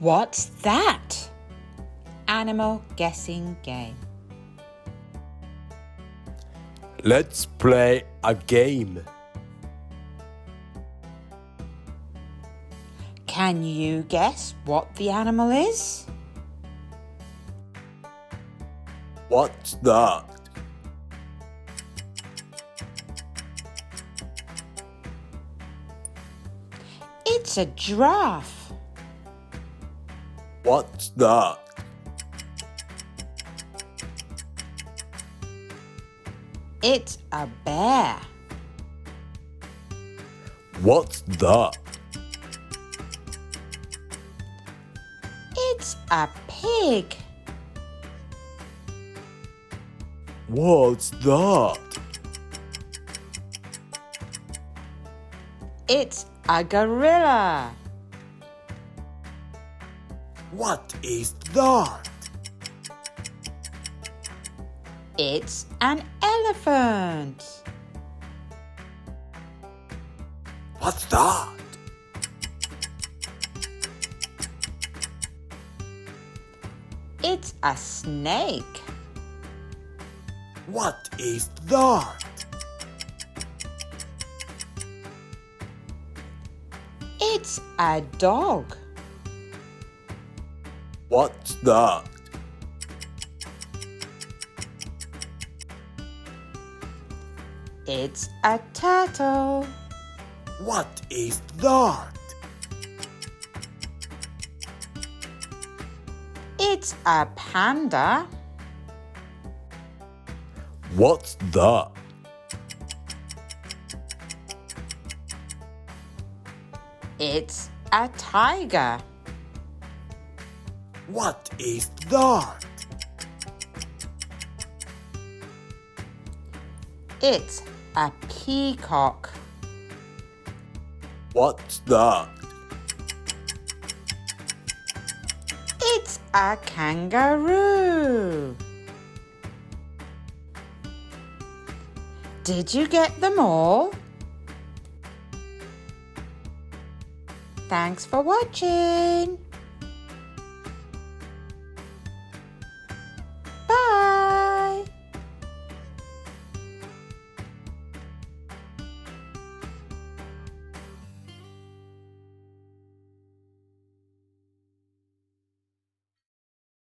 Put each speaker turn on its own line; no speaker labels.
What's that? Animal guessing game.
Let's play a game.
Can you guess what the animal is?
What's that?
It's a giraffe.
What's that?
It's a bear.
What's that?
It's a pig.
What's that?
It's a gorilla.
What is that?
It's an elephant.
What's that?
It's a snake.
What is that?
It's a dog.
What's that?
It's a turtle.
What is that?
It's a panda.
What's that?
It's a tiger.
What is that?
It's a peacock.
What's that?
It's a kangaroo. Did you get them all? Thanks for watching.